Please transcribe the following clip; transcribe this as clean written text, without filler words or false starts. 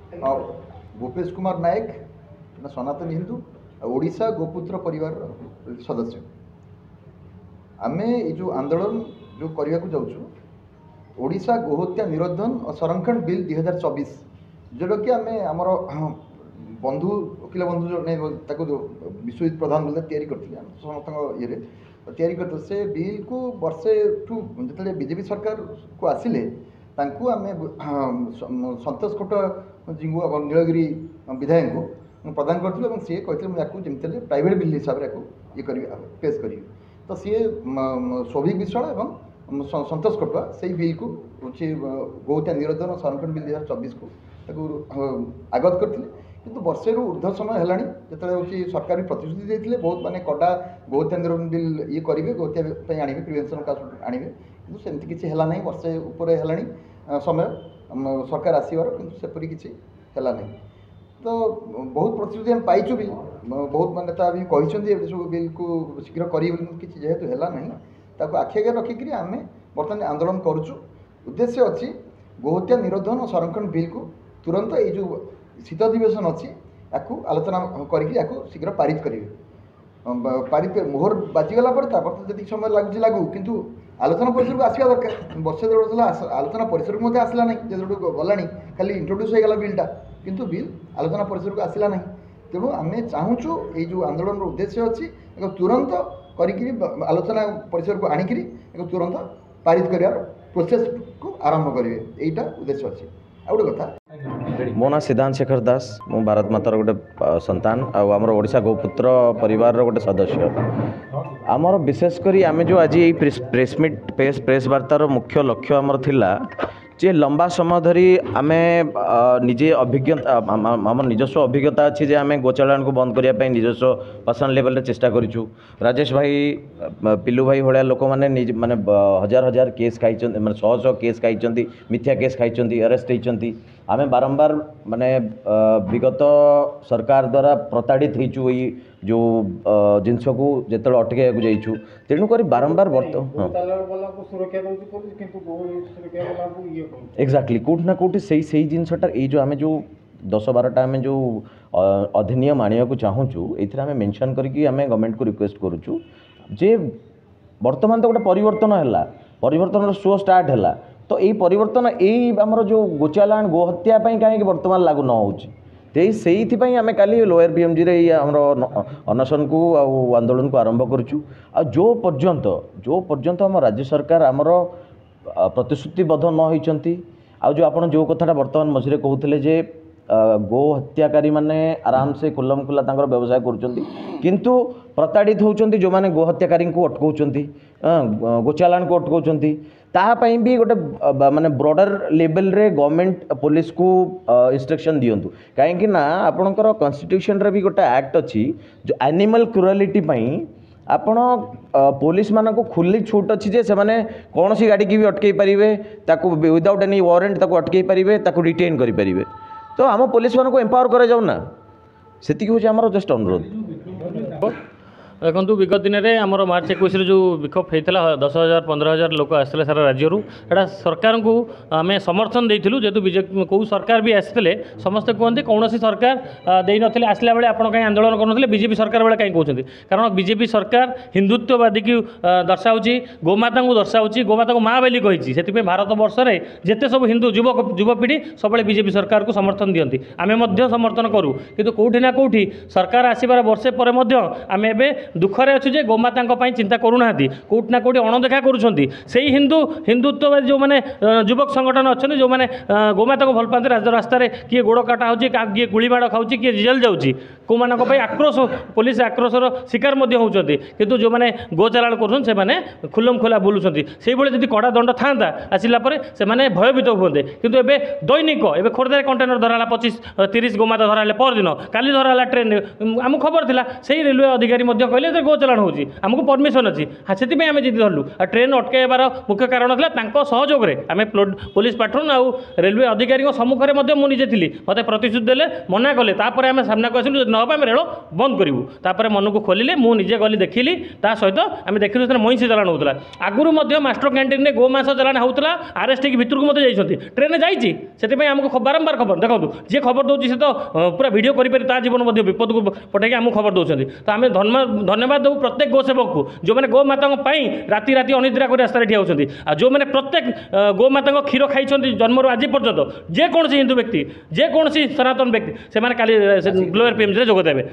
भूपेश कुमार नायक सनातन हिंदू ओडिशा गोपुत्र परिवार सदस्य आमे ये जो आंदोलन जो करने को जाऊँ ओडिशा गोहत्या निरोधन और संरक्षण बिल 2024 जोटा कि आम आमर बंधु वकिल बंधु जो विश्वजित प्रधान बोलते तैयारी करते समस्त ये करते से बिल को वर्षे ठू जो बीजेपी सरकार को आसिले आम सतोष खोट जी नीलगिरी विधायक को प्रदान करूँ सी कहते जमी प्राइवेट बिल हिसाब से ये करी पेश करी तो सी सौभिक विश्वाल और सतोष खोटुआ से बिल को गोहत्या निरोधन और संरक्षण बिल 2024 को आगत करते किंतु वर्षे ऊर्ध्व समय है जो सरकार भी प्रतिश्रुति देते बहुत माने कड़ा गोहत्या निरोधन बिल ये करेंगे गोहत्या आने प्रिवेंशन कास्ट आने कि सेमती किसी है ना वर्षे उपर है समय सरकार आसबार कि सेपरी किसी है ना तो बहुत प्रतिश्रुति आम पाइचु भी बहुत मानते भी कहते सब बिल को शीघ्र कि जेहेतु है ना आखि आगे रखिक आम बर्तमान आंदोलन करुचु उद्देश्य अच्छी गोहत्या निरोधन और संरक्षण बिल को तुरंत ये जो शीत अधिवेशन अच्छी या आलोचना करके शीघ्र पारित करेंगे पारित मोहर बाजिगला जी समय लगुच लगू किंतु आलोचना परिसर को आसवा दरकार वर्षे देड़ आलोचना परिसर को आसला ना जो गला खाली इंट्रोड्यूस होगा बिलटा किंतु बिल आलोचना परिसर को आसला ना तेणु आम चाहूँ ये जो आंदोलन उद्देश्य अच्छी एक तुरंत आलोचना परिसर को आणिक तुरंत पारित कर प्रोसेस को आरंभ करेंगे यहीटा उद्देश्य अच्छी आ गोटे कथा मो ना सिद्धांत शेखर दास मु भारत मातार गोटे संतान आमर ओडिशा गोपुत्र परिवार गोटे सदस्य आमर विशेषकर आम जो आज ये प्रेस मीट प्रेस वार्तार मुख्य लक्ष्य आमर थिला जे लंबा समय धरी आम निजे अभिज्ञता आम निजस्व अभिज्ञता अच्छी जे आम गोचालान को बंद करने निजस्व पर्सनल लेवल चेष्टा करूँ राजेश भाई पिलू भाई भाया लोक मैंने माने हजार हजार केस खाई माने 100 केस खाई मिथ्या केस खाई अरेस्ट होती आम बारंबार माने विगत सरकार द्वारा प्रताड़ित होइचु ये जो जिनस को जो अटके जाइचु तेणुक बारंबार एक्जाक्टली कौट ना कौट से जिनसटा ये जो आम जो 10-12टा आम जो अधिनियम आने को चाहूँ ये आम मेनसन करके आम गवर्नमेंट को रिक्वेस्ट करुचु जे बर्तमान तो गोटे परिवर्तन है परिवर्तन शो स्टार्ट है तो यही परिवर्तन यही आमर जो गोचालान गोहत्या कहीं बर्तमान लागू न हो से आम काली लोअर बीएमजी रे आमर अनशन को आंदोलन को आरंभ करुचु जो पर्यंत आम राज्य सरकार आमर प्रतिश्रुतिबद्ध न होती जो आपन जो कथाटा बर्तमान मझे कहते जे गो हत्याकारी माने आराम से खुलम खुला व्यवसाय किंतु प्रताड़ित होती जो मैंने गो हत्याकारी को अटकाउंट गोचालान को अटकाउंट तापाई भी गोटे माने ब्रॉडर लेवल रे गवर्नमेंट पुलिस को इंस्ट्रक्शन दिंतु कहीं आपणकर कॉन्स्टिट्यूशन रे भी गोटे एक्ट अच्छी जो एनिमल क्रुएलिटी आपण पुलिस मान को खुली छूट अच्छी जे से कौन सी गाड़ी की भी अटकई पारे विदाउट एनी वारंट अटकई पारे डिटेन करें तो आम पुलिस मान को एम्पावर कर जाऊना से हूँ आम जस्ट अनुरोध देखो विगत दिन में आम मार्च 21 जो विक्षोभ होता 10,000 15,000 लोक आसते सारा राज्य एटा सरकार को आम समर्थन देलु जेहतु बीजेपी कौ सरकार भी आसते समस्ते कहते कौन सरकार दे नी आसला बेले आप कहीं आंदोलन करुले बीजेपी सरकार बेले कहीं कहते कारण बीजेपी सरकार हिंदुत्ववादी की दर्शाऊँच गोमाता को दर्शाऊँच गोमाता को माँ बोली कही से भारत वर्ष में जिते सब हिंदू युवपीढ़ी सब बीजेपी सरकार को समर्थन दिखती आम समर्थन करूँ कि कौटी ना कौटी सरकार आसबार वर्षे पर आम ए दुखरे अच्छे जे गोमाता चिंता करूना कौट ना कौटी अणदेखा कर हिंदुत्ववादी जो मैंने युवक संगठन अच्छा जो मैंने गोमाता को भल पाते रास्तार किए गोड़ काटा हो किए गुड़ीमाड़ खाऊँ किए जेल जाऊँगी कौ मान आक्रोश पुलिस आक्रोशर शिकार होती किंतु जो मैंने गोचालाण कर खुलम खुला बुलूँ से जब कड़ा दंड था आसला से भयभीत हुए किंतु एबे दैनिक एवं खोर्धार कंटेनर धराला 25-30 गोमाता धराले पर दिन काली धराला ट्रेन आम खबर था से रेलवे अधिकारी कहले जे गो चलाण होची हमको परमिशन अछि हाँ से आम जिद धरलु आ ट्रेन अटकाइबार मुख्य कारण था सहयोग में आम पुलिस पाट्रोन आउ रेलवे अधिकारी सम्मुखें मुझे थी मत प्रतिश्रुति देले मना कले आम सामना को आसलु ना आम रेल बंद करूँ तापर मन को खोलिले मुझे गली देखिली ता सहित आम देखिलु महिषी चलाण होता आगुरी मास्टर कैंटीन में गोमांस चलाण होता आरएस टी भितर को जाइए ट्रेन जाइए से आमको बारंबार खबर देखो जी खबर दूसरी से तो पूरा भिडियो कर जीवन विपद को पठे आमको खबर दौरान तो आम धन्यवाद देव प्रत्येक गोसेवक को जो मैंने गोमाता राति राति अनिद्रा कर रास्तार ठिया होती जो मैंने प्रत्येक गोमाता क्षीर खाई जन्म आज पर्यंत जेकोसी हिंदू व्यक्ति जेकोसी सनातन व्यक्ति से ग्लोबल पीएमसी जोग देवे।